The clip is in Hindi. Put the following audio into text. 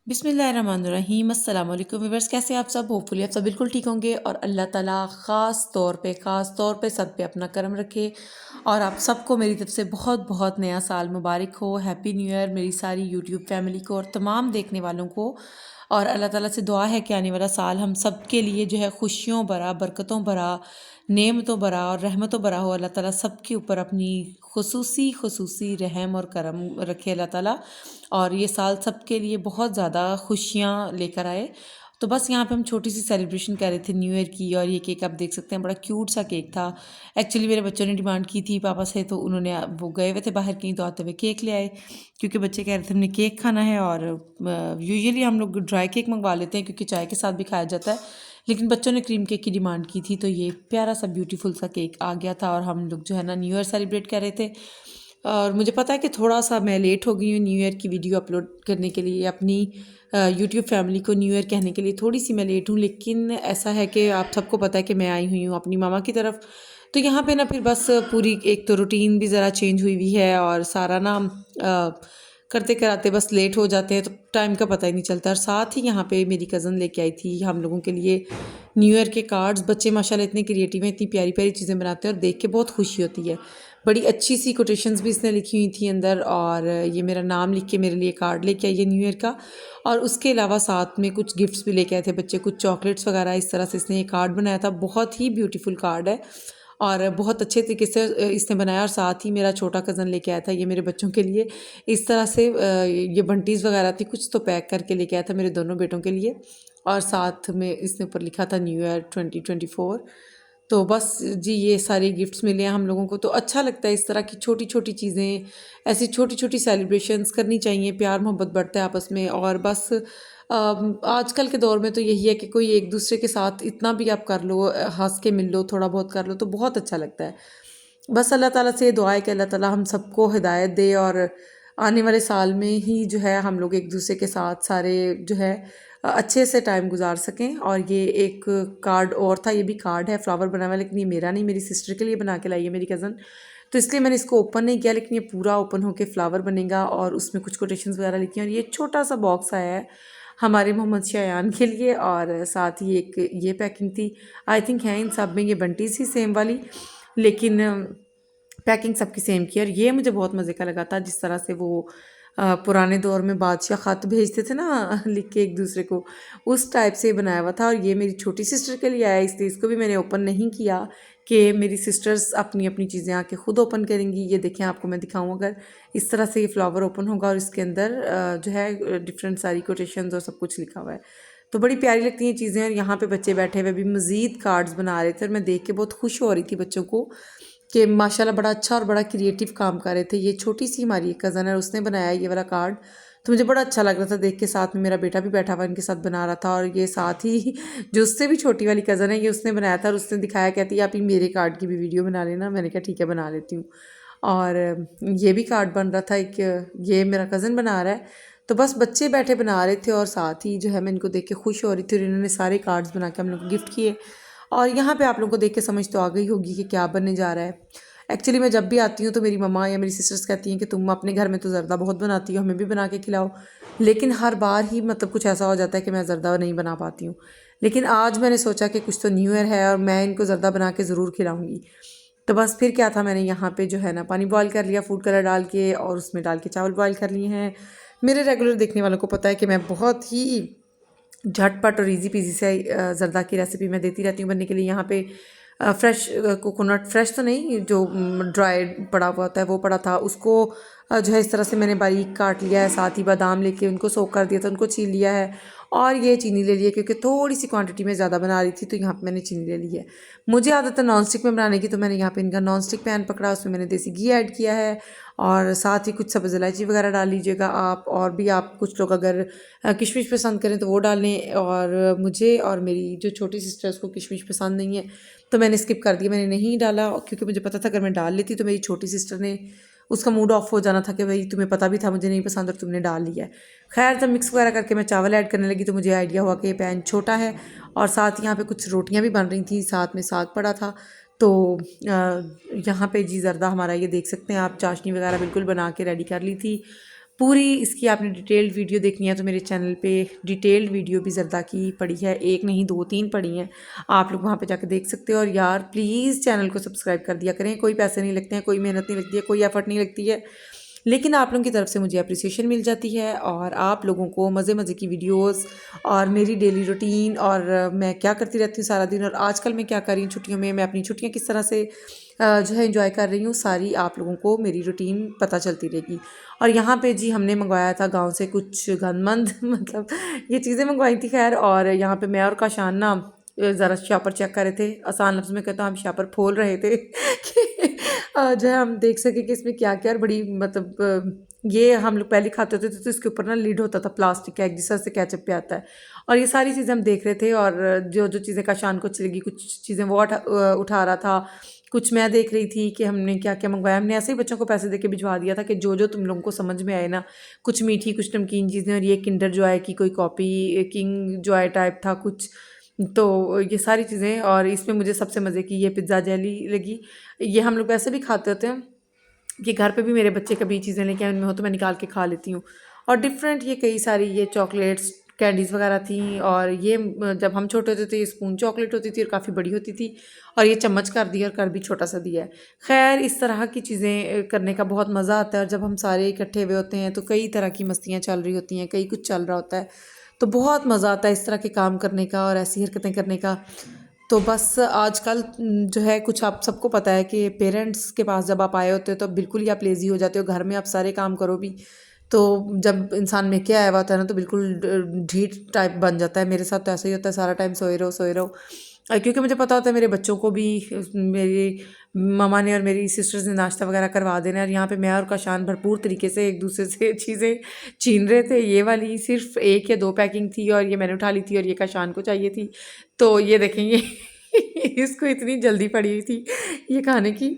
बिस्मिल्लाहिर्रहमानिर्रहीम अस्सलाम वालेकुम व्यूअर्स, कैसे आप सब। होपफुली आप सब बिल्कुल ठीक होंगे और अल्लाह ताला ख़ास तौर पे सब पे अपना करम रखे और आप सबको मेरी तरफ से बहुत बहुत नया साल मुबारक हो। हैप्पी न्यू ईयर मेरी सारी यूट्यूब फैमिली को और तमाम देखने वालों को। और अल्लाह ताला से दुआ है कि आने वाला साल हम सब के लिए जो है खुशियों भरा, बरकतों भरा, नेमतों भरा और रहमतों भरा हो। अल्लाह ताला सब के ऊपर अपनी खुसूसी रहम और करम रखे अल्लाह ताला, और ये साल सब के लिए बहुत ज़्यादा खुशियाँ लेकर आए। तो बस यहाँ पे हम छोटी सी सेलिब्रेशन कर रहे थे न्यू ईयर की, और ये केक आप देख सकते हैं बड़ा क्यूट सा केक था। एक्चुअली मेरे बच्चों ने डिमांड की थी पापा से, तो उन्होंने वो गए हुए थे बाहर कहीं, तो आते हुए केक ले आए क्योंकि बच्चे कह रहे थे हमने केक खाना है। और यूजुअली हम लोग ड्राई केक मंगवा लेते हैं क्योंकि चाय के साथ भी खाया जाता है, लेकिन बच्चों ने क्रीम केक की डिमांड की थी, तो ये प्यारा सा ब्यूटीफुल सा केक आ गया था। और हम लोग जो है ना न्यू ईयर सेलिब्रेट कर रहे थे। और मुझे पता है कि थोड़ा सा मैं लेट हो गई हूँ न्यू ईयर की वीडियो अपलोड करने के लिए, अपनी यूट्यूब फैमिली को न्यू ईयर कहने के लिए थोड़ी सी मैं लेट हूँ। लेकिन ऐसा है कि आप सबको पता है कि मैं आई हुई हूँ अपनी मामा की तरफ, तो यहाँ पे ना फिर बस पूरी एक तो रूटीन भी ज़रा चेंज हुई हुई है, और सारा ना करते कराते बस लेट हो जाते हैं, तो टाइम का पता ही नहीं चलता। और साथ ही यहाँ पे मेरी कज़न लेके आई थी हम लोगों के लिए न्यू ईयर के कार्ड्स। बच्चे माशाल्लाह इतने क्रिएटिव हैं, इतनी प्यारी प्यारी चीज़ें बनाते हैं और देख के बहुत खुशी होती है। बड़ी अच्छी सी कोटेशंस भी इसने लिखी हुई थी अंदर, और ये मेरा नाम लिख के मेरे लिए कार्ड लेके आई है न्यू ईयर का। और उसके अलावा साथ में कुछ गिफ्ट्स भी लेके आए थे बच्चे, कुछ चॉकलेट्स वगैरह। इस तरह से इसने ये कार्ड बनाया था, बहुत ही ब्यूटीफुल कार्ड है और बहुत अच्छे तरीके से इसने बनाया। और साथ ही मेरा छोटा कज़न लेके आया था ये मेरे बच्चों के लिए इस तरह से ये बंटीज़ वगैरह थी कुछ, तो पैक करके लेके आया था मेरे दोनों बेटों के लिए। और साथ में इसने ऊपर लिखा था न्यू ईयर 2024। तो बस जी ये सारे गिफ्ट्स मिले हैं हम लोगों को, तो अच्छा लगता है इस तरह की छोटी छोटी चीज़ें, ऐसी छोटी छोटी सेलिब्रेशंस करनी चाहिए, प्यार मोहब्बत बढ़ता है आपस में। और बस आजकल के दौर में तो यही है कि कोई एक दूसरे के साथ इतना भी आप कर लो, हंस के मिल लो, थोड़ा बहुत कर लो, तो बहुत अच्छा लगता है। बस अल्लाह ताला से दुआ है कि अल्लाह ताला हम सबको हिदायत दे, और आने वाले साल में ही जो है हम लोग एक दूसरे के साथ सारे जो है अच्छे से टाइम गुजार सकें। और ये एक कार्ड और था, ये भी कार्ड है फ्लावर बना हुआ, लेकिन ये मेरा नहीं, मेरी सिस्टर के लिए बना के लाई है मेरी कज़न, तो इसलिए मैंने इसको ओपन नहीं किया। लेकिन ये पूरा ओपन होके फ्लावर बनेगा और उसमें कुछ कोटेशंस वगैरह लिखी हैं। और ये छोटा सा बॉक्स आया है हमारे मोहम्मद शायान के लिए, और साथ ही एक ये पैकिंग थी। आई थिंक है इन सब में ये बंटीज ही सेम वाली, लेकिन पैकिंग सबकी सेम की। और ये मुझे बहुत मज़े का लगा था, जिस तरह से वो पुराने दौर में बादशाह ख़त भेजते थे ना लिख के एक दूसरे को, उस टाइप से बनाया हुआ था। और ये मेरी छोटी सिस्टर के लिए आया, इसलिए इसको भी मैंने ओपन नहीं किया कि मेरी सिस्टर्स अपनी अपनी चीज़ें आके ख़ुद ओपन करेंगी। ये देखें, आपको मैं दिखाऊँ अगर, इस तरह से ये फ्लावर ओपन होगा और इसके अंदर जो है डिफरेंट सारी कोटेशंस और सब कुछ लिखा हुआ है, तो बड़ी प्यारी लगती हैं चीज़ें। और यहाँ पे बच्चे बैठे हुए भी मज़ीद कार्ड्स बना रहे थे, और मैं देख के बहुत खुश हो रही थी बच्चों को कि माशाल्लाह बड़ा अच्छा और बड़ा क्रिएटिव काम कर रहे थे। ये छोटी सी हमारी एक कज़न है, उसने बनाया ये वाला कार्ड, तो मुझे बड़ा अच्छा लग रहा था देख के। साथ में मेरा बेटा भी बैठा हुआ इनके साथ बना रहा था, और ये साथ ही जो उससे भी छोटी वाली कज़न है, ये उसने बनाया था और उसने दिखाया, कहती है आप ही मेरे कार्ड की भी वीडियो बना लेना। मैंने कहा ठीक है, बना लेती हूँ। और ये भी कार्ड बन रहा था एक, ये मेरा कज़न बना रहा है। तो बस बच्चे बैठे बना रहे थे, और साथ ही जो है मैं इनको देख के खुश हो रही थी, और इन्होंने सारे कार्ड्स बना के हम लोग को गिफ्ट किए। और यहाँ पे आप लोगों को देख के समझ तो आ गई होगी कि क्या बनने जा रहा है। एक्चुअली मैं जब भी आती हूँ तो मेरी मम्मा या मेरी सिस्टर्स कहती हैं कि तुम अपने घर में तो ज़र्दा बहुत बनाती हो, हमें भी बना के खिलाओ। लेकिन हर बार ही मतलब कुछ ऐसा हो जाता है कि मैं ज़र्दा नहीं बना पाती हूँ। लेकिन आज मैंने सोचा कि कुछ तो न्यू ईयर है और मैं इनको ज़र्दा बना के ज़रूर खिलाऊँगी। तो बस फिर क्या था, मैंने यहाँ पे जो है ना पानी बॉयल कर लिया फूड कलर डाल के, और उसमें डाल के चावल बॉयल कर लिए हैं। मेरे रेगुलर देखने वालों को पता है कि मैं बहुत ही झटपट और इजी पीजी से ज़र्दा की रेसिपी मैं देती रहती हूँ बनने के लिए। यहाँ पे फ्रेश कोकोनट, फ्रेश तो नहीं, जो ड्राइड पड़ा हुआ होता है वो पड़ा था, उसको जो है इस तरह से मैंने बारीक काट लिया है। साथ ही बादाम लेके उनको सोक कर दिया था, उनको छील लिया है। और ये चीनी ले ली है क्योंकि थोड़ी सी क्वांटिटी में ज़्यादा बना रही थी, तो यहाँ पे मैंने चीनी ले ली है। मुझे आदत है नॉन स्टिक में बनाने की, तो मैंने यहाँ पे इनका नॉन स्टिक पैन पकड़ा, उसमें मैंने देसी घी ऐड किया है, और साथ ही कुछ सब्ज़ इलायची वगैरह डाल लीजिएगा आप। और भी आप कुछ लोग अगर किशमिश पसंद करें तो वो डाल लें, और मुझे और मेरी जो छोटी सिस्टर उसको किशमिश पसंद नहीं है, तो मैंने स्किप कर दिया, मैंने नहीं डाला, क्योंकि मुझे पता था अगर मैं डाल लेती तो मेरी छोटी सिस्टर ने, उसका मूड ऑफ हो जाना था कि भाई तुम्हें पता भी था मुझे नहीं पसंद और तुमने डाल लिया है। खैर जब मिक्स वगैरह करके मैं चावल ऐड करने लगी तो मुझे आइडिया हुआ कि ये पैन छोटा है, और साथ यहाँ पे कुछ रोटियाँ भी बन रही थी, साथ में साग पड़ा था। तो यहाँ पे जी ज़र्दा हमारा, ये देख सकते हैं आप, चाशनी वगैरह बिल्कुल बना के रेडी कर ली थी। पूरी इसकी आपने डिटेल्ड वीडियो देखनी है तो मेरे चैनल पे डिटेल्ड वीडियो भी ज़रदा की पड़ी है, एक नहीं 2-3 पड़ी हैं, आप लोग वहाँ पे जाकर देख सकते हो। और यार प्लीज़ चैनल को सब्सक्राइब कर दिया करें, कोई पैसे नहीं लगते हैं, कोई मेहनत नहीं लगती है, कोई एफर्ट नहीं लगती है, लेकिन आप लोगों की तरफ से मुझे अप्रिसिएशन मिल जाती है और आप लोगों को मज़े मज़े की वीडियोस और मेरी डेली रूटीन और मैं क्या करती रहती हूँ सारा दिन और आजकल मैं क्या कर रही हूँ छुट्टियों में, मैं अपनी छुट्टियाँ किस तरह से जो है एंजॉय कर रही हूँ, सारी आप लोगों को मेरी रूटीन पता चलती रहेगी। और यहाँ पे जी हमने मंगवाया था गांव से कुछ गंदमंद मतलब ये चीज़ें मंगवाई थी खैर। और यहाँ पे मैं और काशान ना ज़रा शापर चेक कर रहे थे, आसान लफ्ज़ में कहता हम शापर खोल रहे थे कि जो है हम देख सके कि इसमें क्या क्या। और बड़ी मतलब ये हम लोग पहले खाते होते थे तो इसके ऊपर ना लिड होता था प्लास्टिक का, एक जिस तरह से केचप पे आता है। और ये सारी चीज़ें हम देख रहे थे और जो जो चीज़ें काशान को अच्छी लगी, कुछ चीज़ें वो उठा रहा था, कुछ मैं देख रही थी कि हमने क्या क्या मंगवाया। हमने ऐसे ही बच्चों को पैसे देके भिजवा दिया था कि जो जो तुम लोगों को समझ में आए ना, कुछ मीठी कुछ नमकीन चीज़ें। और ये किंडर जॉय की कोई कॉपी, किंग जॉय टाइप था कुछ, तो ये सारी चीज़ें। और इसमें मुझे सबसे मज़े की ये पिज़्ज़ा जेली लगी। ये हम लोग वैसे भी खाते होते हैं कि घर पे भी मेरे बच्चे कभी चीज़ें लेके आए उनमें हो तो मैं निकाल के खा लेती हूँ। और डिफरेंट ये कई सारी ये चॉकलेट्स कैंडीज़ वगैरह थी। और ये जब हम छोटे होते थे ये स्पून चॉकलेट होती थी और काफ़ी बड़ी होती थी, और ये चम्मच कर दिया और कर भी छोटा सा दिया है। खैर इस तरह की चीज़ें करने का बहुत मज़ा आता है और जब हम सारे इकट्ठे हुए होते हैं तो कई तरह की मस्तियाँ चल रही होती हैं, कई कुछ चल रहा होता है, तो बहुत मज़ा आता है इस तरह के काम करने का और ऐसी हरकतें करने का। तो बस आजकल जो है कुछ आप सबको पता है कि पेरेंट्स के पास जब आप आए होते हो तो बिल्कुल ही आप लेज़ी हो जाते हो, घर में आप सारे काम करो भी, तो जब इंसान में क्या आया हुआ होता है ना तो बिल्कुल ढीठ टाइप बन जाता है। मेरे साथ तो ऐसा ही होता है, सारा टाइम सोए रहो सोए रहो। क्योंकि मुझे पता होता है मेरे बच्चों को भी मेरी ममा ने और मेरी सिस्टर्स ने नाश्ता वगैरह करवा देना है। और यहाँ पे मैं और काशान भरपूर तरीके से एक दूसरे से चीज़ें छीन रहे थे। ये वाली सिर्फ 1 या 2 पैकिंग थी और ये मैंने उठा ली थी और ये काशान को चाहिए थी। तो ये देखेंगे इसको इतनी जल्दी पड़ी हुई थी ये खाने की।